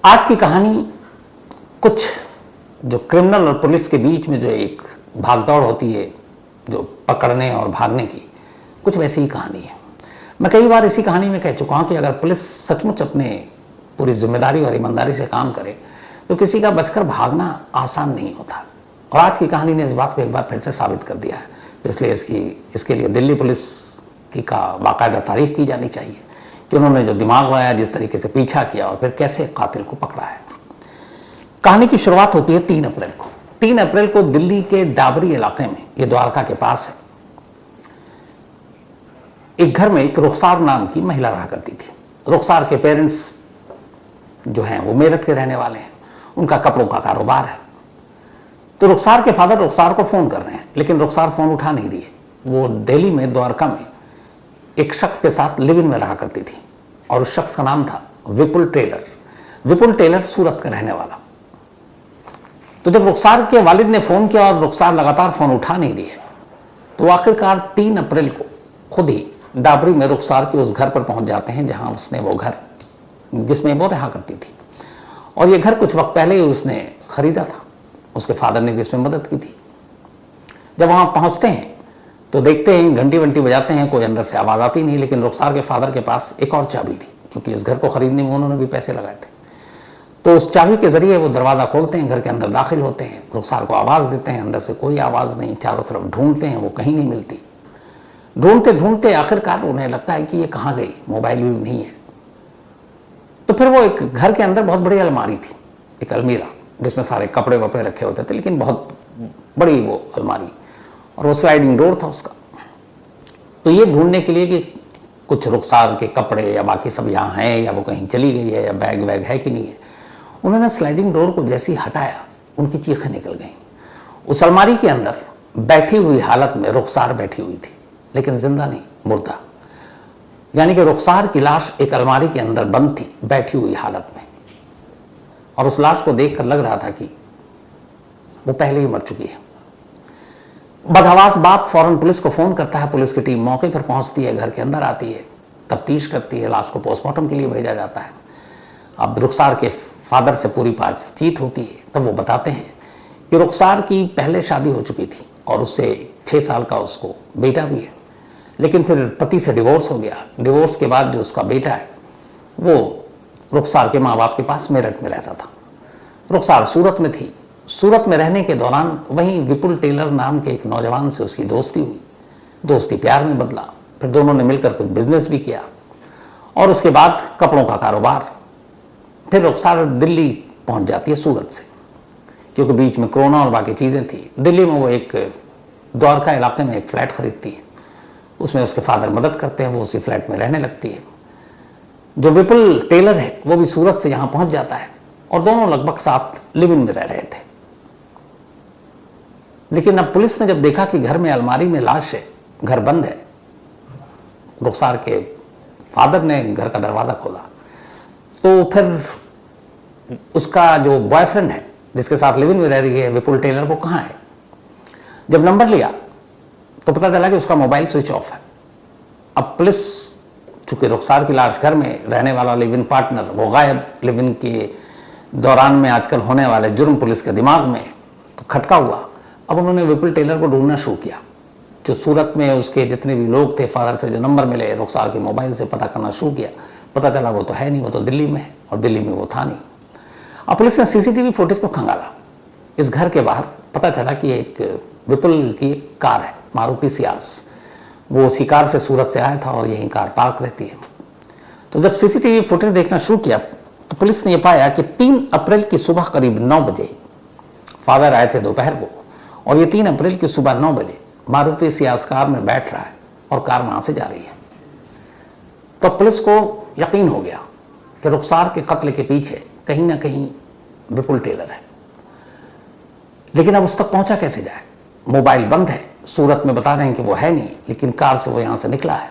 आज की कहानी कुछ जो क्रिमिनल और पुलिस के बीच में जो एक भागदौड़ होती है, जो पकड़ने और भागने की, कुछ वैसी ही कहानी है। मैं कई बार इसी कहानी में कह चुका हूं कि अगर पुलिस सचमुच अपने पूरी जिम्मेदारी और ईमानदारी से काम करे तो किसी का बचकर भागना आसान नहीं होता। और आज की कहानी ने इस बात को एक बार फिर से साबित कर दिया है। इसलिए इसके लिए दिल्ली पुलिस की का बाकायदा तारीफ की जानी चाहिए कि उन्होंने जो दिमाग लगाया, जिस तरीके से पीछा किया और फिर कैसे कातिल को पकड़ा है। कहानी की शुरुआत होती है 3 अप्रैल को। 3 अप्रैल को दिल्ली के डाबरी इलाके में, ये द्वारका के पास है, एक घर में एक रुखसार नाम की महिला रहा करती थी। रुखसार के पेरेंट्स जो हैं वो मेरठ के रहने वाले हैं, उनका कपड़ों का कारोबार है। तो रुखसार के फादर रुखसार को फोन कर रहे हैं, लेकिन रुखसार फोन उठा नहीं रही है। वो दिल्ली में द्वारका में एक शख्स के साथ लिव इन में रहा करती थी और उस शख्स का नाम था विपुल टेलर। विपुल टेलर सूरत का रहने वाला। तो जब रुखसार के वालिद ने फोन किया और रुखसार लगातार फोन उठा नहीं रही है, तो आखिरकार 3 अप्रैल को खुद ही डाबरी में रुखसार के उस घर पर पहुंच जाते हैं जहां उसने वो घर, जिसमें वो रहा करती थी। और ये घर कुछ वक्त पहले ही उसने खरीदा था, उसके फादर ने भी इसमें मदद की थी। जब वहां पहुंचते हैं तो देखते हैं, घंटी वंटी बजाते हैं, कोई अंदर से आवाज आती नहीं। लेकिन रुखसार के फादर के पास एक और चाबी थी, क्योंकि इस घर को खरीदने में उन्होंने भी पैसे लगाए थे। तो उस चाबी के जरिए वो दरवाजा खोलते हैं, घर के अंदर दाखिल होते हैं, रुखसार को आवाज देते हैं, अंदर से कोई आवाज नहीं। चारों तरफ ढूंढते हैं, वो कहीं नहीं मिलती। ढूंढते ढूंढते आखिरकार उन्हें लगता है कि ये कहाँ गई, मोबाइल भी नहीं है। तो फिर वो एक घर के अंदर बहुत बड़ी अलमारी थी, एक अलमीरा जिसमें सारे कपड़े वपड़े रखे होते थे, लेकिन बहुत बड़ी वो अलमारी, और वो स्लाइडिंग डोर था उसका। तो ये ढूंढने के लिए कि कुछ रुखसार के कपड़े या बाकी सब यहाँ हैं, या वो कहीं चली गई है, या बैग वैग है कि नहीं है, उन्होंने स्लाइडिंग डोर को जैसे ही हटाया, उनकी चीखें निकल गईं। उस अलमारी के अंदर बैठी हुई हालत में रुखसार बैठी हुई थी, लेकिन जिंदा नहीं, मुर्दा। यानी कि रुखसार की लाश एक अलमारी के अंदर बंद थी, बैठी हुई हालत में। और उस लाश को देखकर लग रहा था कि वो पहले ही मर चुकी है। बदहवास बाप फौरन पुलिस को फोन करता है। पुलिस की टीम मौके पर पहुंचती है, घर के अंदर आती है, तफ्तीश करती है, लाश को पोस्टमार्टम के लिए भेजा जाता है। अब रुखसार के फादर से पूरी बातचीत होती है, तब वो बताते हैं कि रुखसार की पहले शादी हो चुकी थी और उससे 6 साल का उसको बेटा भी है, लेकिन फिर पति से डिवोर्स हो गया। डिवोर्स के बाद जो उसका बेटा है वो रुखसार के माँ बाप के पास मेरठ में रहता था। रुखसार सूरत में थी। सूरत में रहने के दौरान वहीं विपुल टेलर नाम के एक नौजवान से उसकी दोस्ती हुई। दोस्ती प्यार में बदला, फिर दोनों ने मिलकर कुछ बिजनेस भी किया, और उसके बाद कपड़ों का कारोबार। फिर रुखसार दिल्ली पहुंच जाती है सूरत से, क्योंकि बीच में कोरोना और बाकी चीज़ें थी। दिल्ली में वो एक द्वारका इलाके में एक फ्लैट खरीदती है, उसमें उसके फादर मदद करते हैं, वो उसी फ्लैट में रहने लगती है। जो विपुल टेलर है वो भी सूरत से यहाँ पहुंच जाता है, और दोनों लगभग साथ लिव इन में रह रहे थे। लेकिन अब पुलिस ने जब देखा कि घर में अलमारी में लाश है, घर बंद है, रुखसार के फादर ने घर का दरवाज़ा खोला, तो फिर उसका जो बॉयफ्रेंड है जिसके साथ लिव इन में रह रही है विपुल टेलर, वो कहाँ है। जब नंबर लिया तो पता चला कि उसका मोबाइल स्विच ऑफ है। अब पुलिस, चूंकि रुखसार की लाश घर में, रहने वाला लिव इन पार्टनर वो गायब, लिव इन के दौरान में आजकल होने वाले जुर्म पुलिस के दिमाग में तो खटका हुआ। अब उन्होंने विपुल टेलर को ढूंढना शुरू किया। जो सूरत में उसके जितने भी लोग थे, फादर से जो नंबर मिले, रुखसार के मोबाइल से पता करना शुरू किया। पता चला वो तो है नहीं, वो तो दिल्ली में है, और दिल्ली में वो था नहीं। अब पुलिस ने सीसीटीवी फुटेज को खंगाला। इस घर के बाहर पता चला कि एक विपुल की कार है, मारुति सियाज। वो उसी कार से सूरत से आया था और यहीं कार पार्क रहती है। तो जब सीसीटीवी फुटेज देखना शुरू किया तो पुलिस ने यह पाया कि 3 अप्रैल की सुबह करीब 9 बजे फादर आए थे दोपहर को, और ये 3 अप्रैल की सुबह 9 बजे मारुति सियाज कार में बैठ रहा है और कार वहां से जा रही है। तो पुलिस को यकीन हो गया कि रुखसार के कत्ल के पीछे कहीं ना कहीं विपुल टेलर है। लेकिन अब उस तक पहुंचा कैसे जाए? मोबाइल बंद है, सूरत में बता रहे हैं कि वो है नहीं, लेकिन कार से वो यहाँ से निकला है।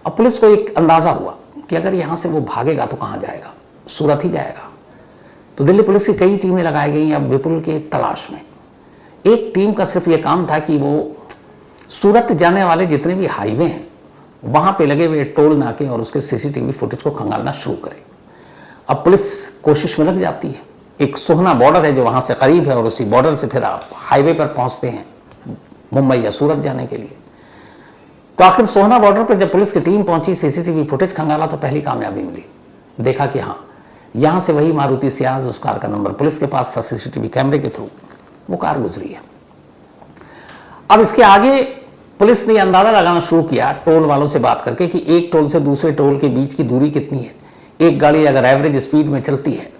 अब पुलिस को एक अंदाजा हुआ कि अगर यहाँ से वो भागेगा तो कहाँ जाएगा, सूरत ही जाएगा। तो दिल्ली पुलिस की कई टीमें लगाई गई अब विपुल के तलाश में। एक टीम का सिर्फ ये काम था कि वो सूरत जाने वाले जितने भी हाईवे हैं वहाँ पे लगे हुए टोल नाके और उसके सीसीटीवी फुटेज को खंगालना शुरू करे। अब पुलिस कोशिश में लग जाती है। एक सोहना बॉर्डर है जो वहाँ से करीब है और उसी बॉर्डर से फिर आप हाईवे पर पहुँचते हैं मुंबई या सूरत जाने के लिए। तो आखिर सोहना बॉर्डर पर जब पुलिस की टीम पहुंची, सीसीटीवी फुटेज खंगाला तो पहली कामयाबी मिली। देखा कि हाँ, यहाँ से वही मारुति सियाज, उस कार का नंबर पुलिस के पास था, सीसीटीवी कैमरे के थ्रू वो कार गुजरी है। अब इसके आगे पुलिस ने अंदाजा लगाना शुरू किया टोल वालों से बात करके कि एक टोल से दूसरे टोल के बीच की दूरी कितनी है, एक गाड़ी अगर एवरेज स्पीड में चलती है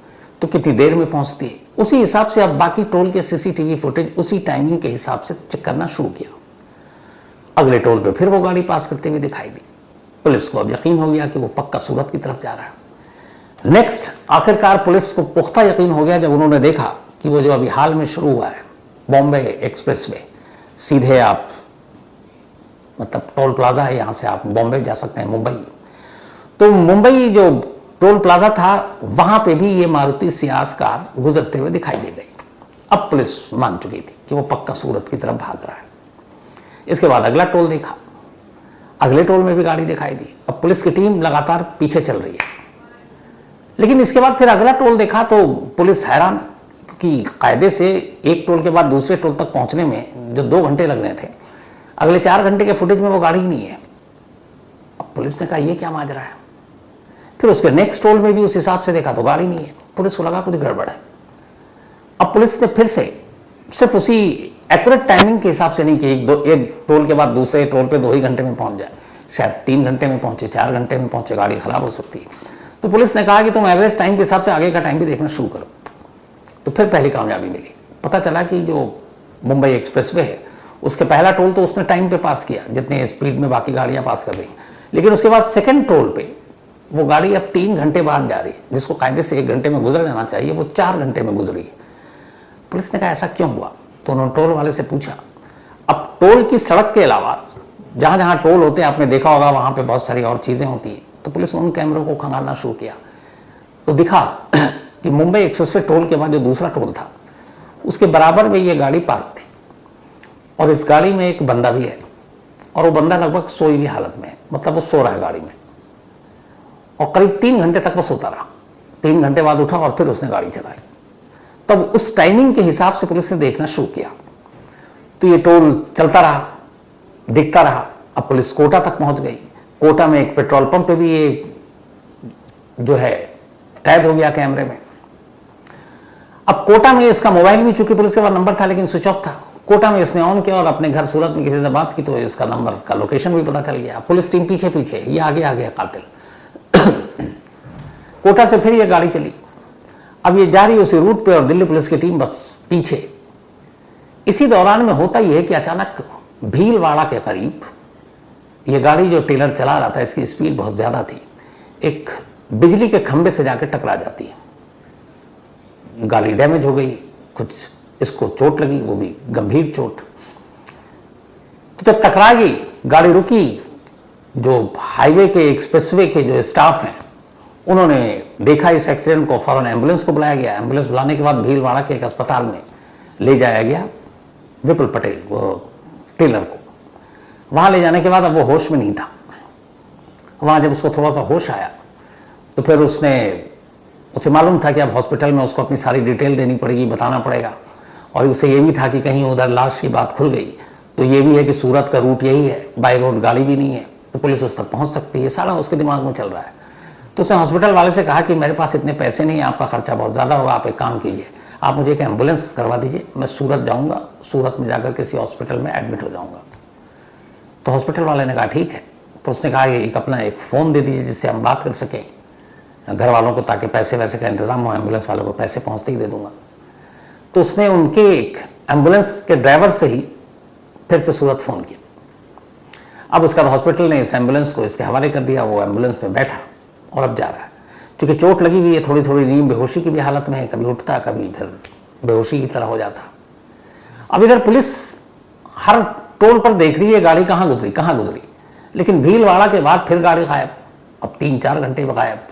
तो कितनी देर में पहुंचती है। उसी हिसाब से अब बाकी टोल के सीसीटीवी फुटेज उसी टाइमिंग के हिसाब से चेक करना शुरू किया। अगले टोल पे फिर वो गाड़ी पास करते हुए दिखाई दी। पुलिस को अब यकीन हो गया कि वो पक्का सूरत की तरफ जा रहा है। नेक्स्ट, आखिरकार पुलिस को पुख्ता यकीन हो गया जब उन्होंने देखा कि वो जो अभी हाल में शुरू हुआ है बॉम्बे एक्सप्रेसवे, सीधे आप मतलब टोल प्लाजा है, यहाँ से आप बॉम्बे जा सकते हैं, मुंबई। तो मुंबई जो टोल प्लाजा था वहां पे भी ये मारुति सियाज कार गुजरते हुए दिखाई दे गई। अब पुलिस मान चुकी थी कि वो पक्का सूरत की तरफ भाग रहा है। इसके बाद अगला टोल देखा, अगले टोल में भी गाड़ी दिखाई दी। अब पुलिस की टीम लगातार पीछे चल रही है, लेकिन इसके बाद फिर अगला टोल देखा तो पुलिस हैरान, क्योंकि कायदे से एक टोल के बाद दूसरे टोल तक पहुंचने में जो 2 घंटे लगने थे, अगले 4 घंटे के फुटेज में वो गाड़ी ही नहीं है। अब पुलिस ने कहा ये क्या माजरा है। फिर उसके नेक्स्ट टोल में भी उस हिसाब से देखा तो गाड़ी नहीं है। पुलिस को लगा कुछ गड़बड़ है। अब पुलिस ने फिर से सिर्फ उसी एक्यूरेट टाइमिंग के हिसाब से नहीं कि एक टोल के बाद दूसरे टोल पे 2 ही घंटे में पहुंच जाए, शायद 3 घंटे में पहुंचे, 4 घंटे में पहुंचे, गाड़ी खराब हो सकती है। तो पुलिस ने कहा कि तुम एवरेज टाइम के हिसाब से आगे का टाइम भी देखना शुरू करो। तो फिर पहली कामयाबी मिली। पता चला कि जो मुंबई एक्सप्रेसवे है उसके पहला टोल तो उसने टाइम पे पास किया जितने स्पीड में बाकी गाड़ियां पास कर रही हैं, लेकिन उसके बाद सेकंड टोल पे वो गाड़ी अब 3 घंटे बाद जा रही है, जिसको कायदे से 1 घंटे में गुजर जाना चाहिए, वो 4 घंटे में गुजरी है। पुलिस ने कहा ऐसा क्यों हुआ। तो उन्होंने टोल वाले से पूछा। अब टोल की सड़क के अलावा जहां जहां टोल होते हैं आपने देखा होगा वहां पे बहुत सारी और चीजें होती हैं। तो पुलिस ने उन कैमरों को खंगालना शुरू किया तो दिखा कि मुंबई एक्सप्रेसवे टोल के बाद जो दूसरा टोल था उसके बराबर में ये गाड़ी पार्क थी और इस गाड़ी में एक बंदा भी है और वो बंदा लगभग सोई हुई हालत में है, मतलब वो सो रहा है गाड़ी में, और करीब 3 घंटे तक वो सोता रहा। 3 घंटे बाद उठा और फिर उसने गाड़ी चलाई। तब उस टाइमिंग के हिसाब से पुलिस ने देखना शुरू किया तो ये टोल चलता रहा, दिखता रहा। अब पुलिस कोटा तक पहुंच गई। कोटा में एक पेट्रोल पंप पे भी ये जो है कैद हो गया कैमरे में। अब कोटा में इसका मोबाइल भी, चूंकि पुलिस के पास नंबर था लेकिन स्विच ऑफ था, कोटा में इसने ऑन किया और अपने घर सूरत में किसी से बात की तो इसका नंबर का लोकेशन भी पता चल गया। पुलिस टीम पीछे पीछे, ये आगे आ गया कातिल। कोटा से फिर ये गाड़ी चली। अब ये जा रही उसी रूट पे और दिल्ली पुलिस की टीम बस पीछे। इसी दौरान में होता यह है कि अचानक भीलवाड़ा के करीब ये गाड़ी जो टेलर चला रहा था, इसकी स्पीड बहुत ज्यादा थी, एक बिजली के खंभे से जाकर टकरा जाती है। गाड़ी डैमेज हो गई, कुछ इसको चोट लगी, वो भी गंभीर चोट। तो जब टकरा गई, गाड़ी रुकी, जो हाईवे के एक्सप्रेसवे के जो स्टाफ हैं उन्होंने देखा इस एक्सीडेंट को, फौरन एम्बुलेंस को बुलाया गया। एम्बुलेंस बुलाने के बाद भीलवाड़ा के एक अस्पताल में ले जाया गया विपुल पटेल, वो टेलर को। वहां ले जाने के बाद अब वो होश में नहीं था। वहां जब उसको थोड़ा सा होश आया तो फिर उसे मालूम था कि अब हॉस्पिटल में उसको अपनी सारी डिटेल देनी पड़ेगी, बताना पड़ेगा। और उसे ये भी था कि कहीं उधर लाश की बात खुल गई तो ये भी है कि सूरत का रूट यही है, बाई रोड गाड़ी भी नहीं है तो पुलिस उस तक पहुंच सकती है। सारा उसके दिमाग में चल रहा है। तो उसने हॉस्पिटल वाले से कहा कि मेरे पास इतने पैसे नहीं है, आपका खर्चा बहुत ज़्यादा होगा, आप एक काम कीजिए, आप मुझे एक एम्बुलेंस करवा दीजिए, मैं सूरत जाऊँगा, सूरत में जाकर किसी हॉस्पिटल में एडमिट हो जाऊँगा। तो हॉस्पिटल वाले ने कहा ठीक है। तो उसने कहा एक अपना एक फ़ोन दे दीजिए जिससे हम बात कर सकें घर वालों को, ताकि पैसे वैसे का इंतजाम हो, एम्बुलेंस वालों को पैसे पहुँचते ही दे दूँगा। तो उसने उनके एक एम्बुलेंस के ड्राइवर से ही फिर से सूरत फ़ोन किया। अब उसका हॉस्पिटल ने इस एम्बुलेंस को इसके हवाले कर दिया। वो एम्बुलेंस में बैठा और अब जा रहा है। चूँकि चोट लगी हुई है, थोड़ी थोड़ी नींद बेहोशी की भी हालत में है, कभी उठता कभी फिर बेहोशी की तरह हो जाता। अब इधर पुलिस हर टोल पर देख रही है गाड़ी कहाँ गुजरी, लेकिन भीलवाड़ा के बाद फिर गाड़ी गायब। अब 3-4 घंटे गायब।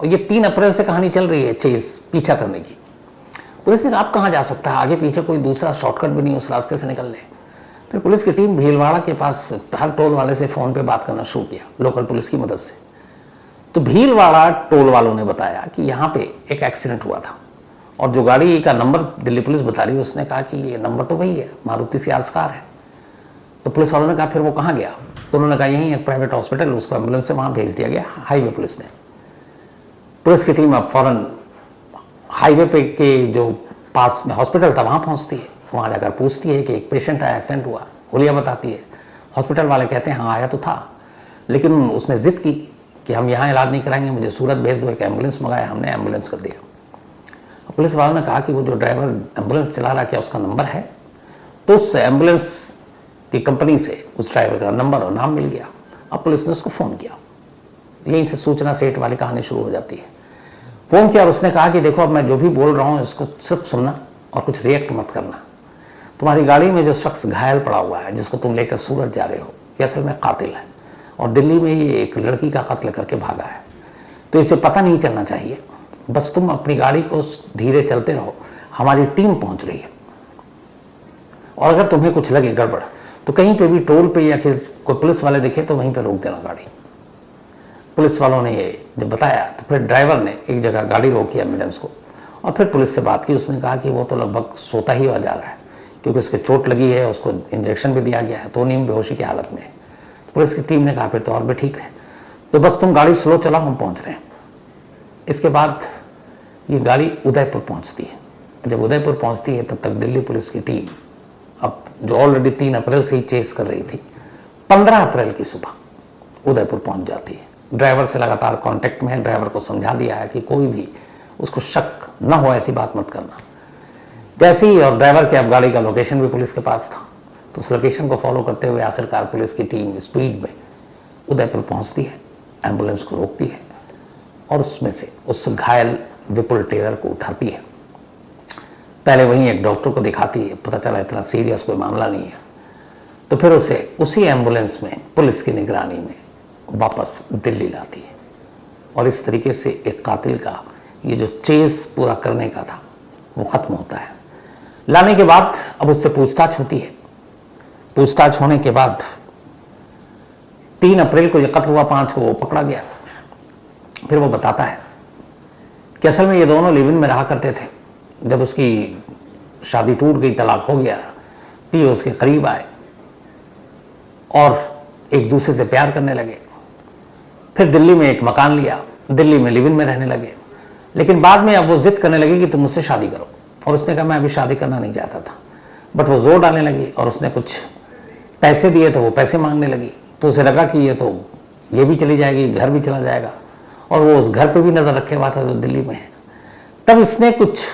और ये 3 अप्रैल से कहानी चल रही है चेज, पीछा करने की। पुलिस ने कहा आप कहाँ जा सकता है, आगे पीछे कोई दूसरा शॉर्टकट भी नहीं उस रास्ते से निकलने। फिर पुलिस की टीम भीलवाड़ा के पास हर टोल वाले से फ़ोन पे बात करना शुरू किया, लोकल पुलिस की मदद से। तो भीलवाड़ा टोल वालों ने बताया कि यहाँ पे एक एक्सीडेंट हुआ था, और जो गाड़ी का नंबर दिल्ली पुलिस बता रही है उसने कहा कि ये नंबर तो वही है, मारुति सियाज कार है। तो पुलिस वालों ने कहा फिर वो कहाँ गया? तो उन्होंने कहा यहीं एक प्राइवेट हॉस्पिटल, उसको एम्बुलेंस से वहाँ भेज दिया गया, हाईवे पुलिस ने। पुलिस की टीम अब फौरन हाईवे पे के जो पास में हॉस्पिटल था वहाँ पहुँचती है, वहाँ जाकर पूछती है कि एक पेशेंट है, एक्सीडेंट हुआ, हुलिया बताती है। हॉस्पिटल वाले कहते हैं हाँ आया तो था, लेकिन उसने जिद की कि हम यहाँ इलाज नहीं कराएंगे, मुझे सूरत भेज दो। एक एम्बुलेंस मंगाया हमने, एम्बुलेंस कर दिया। पुलिस वालों ने कहा कि वो जो ड्राइवर एम्बुलेंस चला रहा, क्या उसका नंबर है? तो उस एम्बुलेंस की कंपनी से उस ड्राइवर का नंबर और नाम मिल गया। अब पुलिस ने उसको फ़ोन किया, यहीं से सूचना सेठ वाली कहानी शुरू हो जाती है। फ़ोन किया और उसने कहा कि देखो अब मैं जो भी बोल रहा हूँ इसको सिर्फ सुनना और कुछ रिएक्ट मत करना। तुम्हारी गाड़ी में जो शख्स घायल पड़ा हुआ है, जिसको तुम लेकर सूरत जा रहे हो, ये असल में कातिल है और दिल्ली में ये एक लड़की का कत्ल करके भागा है। तो इसे पता नहीं चलना चाहिए, बस तुम अपनी गाड़ी को धीरे चलते रहो, हमारी टीम पहुंच रही है। और अगर तुम्हें कुछ लगे गड़बड़ तो कहीं पे भी टोल पे या कि कोई पुलिस वाले दिखे तो वहीं पे रोक देना गाड़ी। पुलिस वालों ने ये जब बताया तो फिर ड्राइवर ने एक जगह गाड़ी रोकी एम्बुलेंस को, और फिर पुलिस से बात की। उसने कहा कि वो तो लगभग सोता ही हुआ जा रहा है, क्योंकि उसके चोट लगी है, उसको इंजेक्शन भी दिया गया है, तो नीम बेहोशी की हालत में है। तो पुलिस की टीम ने कहा फिर तो और भी ठीक है, तो बस तुम गाड़ी स्लो चलाओ, हम पहुंच रहे हैं। इसके बाद ये गाड़ी उदयपुर पहुंचती है। जब उदयपुर पहुंचती है तब तक दिल्ली पुलिस की टीम, अब जो ऑलरेडी 3 अप्रैल से ही चेस कर रही थी, 15 अप्रैल की सुबह उदयपुर पहुंच जाती है। ड्राइवर से लगातार कांटेक्ट में है, ड्राइवर को समझा दिया है कि कोई भी उसको शक ना हो, ऐसी बात मत करना। जैसे ही, और ड्राइवर के अब गाड़ी का लोकेशन भी पुलिस के पास था, तो उस लोकेशन को फॉलो करते हुए आखिरकार पुलिस की टीम स्पीड में उदयपुर पहुंचती है, एम्बुलेंस को रोकती है और उसमें से उस घायल विपुल टेलर को उठाती है। पहले वहीं एक डॉक्टर को दिखाती है, पता चला इतना सीरियस कोई मामला नहीं है। तो फिर उसे उसी एम्बुलेंस में पुलिस की निगरानी में वापस दिल्ली लाती है। और इस तरीके से एक कातिल का ये जो चेस पूरा करने का था वो खत्म होता है। लाने के बाद अब उससे पूछताछ होती है। पूछताछ होने के बाद 3 अप्रैल को ये कत्ल हुआ, 5 को वो पकड़ा गया। फिर वो बताता है कि असल में ये दोनों लिव इन में रहा करते थे। जब उसकी शादी टूट गई, तलाक हो गया, तो ये उसके करीब आए और एक दूसरे से प्यार करने लगे। फिर दिल्ली में एक मकान लिया, दिल्ली में लिव इन में रहने लगे। लेकिन बाद में अब वो जिद करने लगी कि तुम मुझसे शादी करो, और उसने कहा मैं अभी शादी करना नहीं चाहता था। बट वो जोर डालने लगी और उसने कुछ पैसे दिए तो वो पैसे मांगने लगी। तो उसे लगा कि ये भी चली जाएगी, घर भी चला जाएगा, और वो उस घर पे भी नज़र रखे हुआ था जो दिल्ली में है। तब इसने कुछ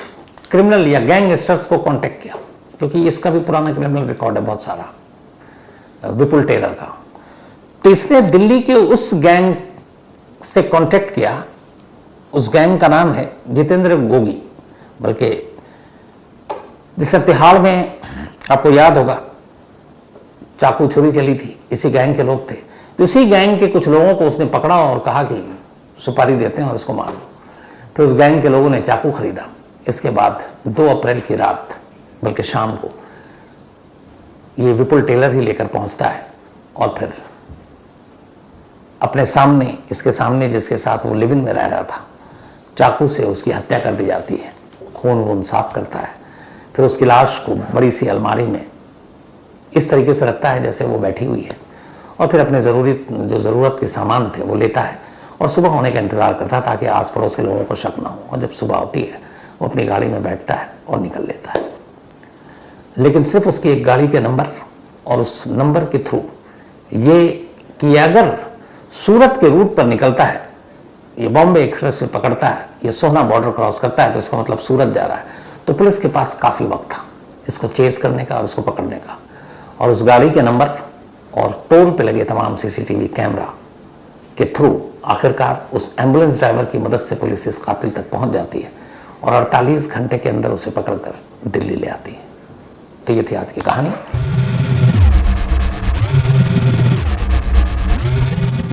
क्रिमिनल या गैंगस्टर्स को कांटेक्ट किया, क्योंकि इसका भी पुराना क्रिमिनल रिकॉर्ड है बहुत सारा, विपुल टेलर का। तो इसने दिल्ली के उस गैंग से कांटेक्ट किया। उस गैंग का नाम है जितेंद्र गोगी। बल्कि जिस तिहाड़ में आपको याद होगा चाकू छुरी चली थी, इसी गैंग के लोग थे। तो इसी गैंग के कुछ लोगों को उसने पकड़ा और कहा कि सुपारी देते हैं और इसको मार दो। फिर उस गैंग के लोगों ने चाकू खरीदा। इसके बाद 2 अप्रैल की रात, बल्कि शाम को, ये विपुल टेलर ही लेकर पहुंचता है और फिर अपने सामने, इसके सामने जिसके साथ वो लिव इन में रह रहा था, चाकू से उसकी हत्या कर दी जाती है। खून वून साफ करता है। फिर उसकी लाश को बड़ी सी अलमारी में इस तरीके से रखता है जैसे वो बैठी हुई है, और फिर अपने जो ज़रूरत के सामान थे वो लेता है और सुबह होने का इंतज़ार करता है ताकि आस पड़ोस के लोगों को शक ना हो। और जब सुबह होती है वो अपनी गाड़ी में बैठता है और निकल लेता है। लेकिन सिर्फ उसकी एक गाड़ी के नंबर और उस नंबर के थ्रू ये कि अगर सूरत के रूट पर निकलता है, ये बॉम्बे एक्सप्रेस से पकड़ता है, ये सोहना बॉर्डर क्रॉस करता है, तो इसका मतलब सूरत जा रहा है। तो पुलिस के पास काफ़ी वक्त था इसको चेस करने का और इसको पकड़ने का। और उस गाड़ी के नंबर और टोल पे लगे तमाम सीसीटीवी कैमरा के थ्रू आखिरकार उस एम्बुलेंस ड्राइवर की मदद से पुलिस इस कातिल तक पहुंच जाती है और 48 घंटे के अंदर उसे पकड़कर दिल्ली ले आती है। तो ये थी आज की कहानी।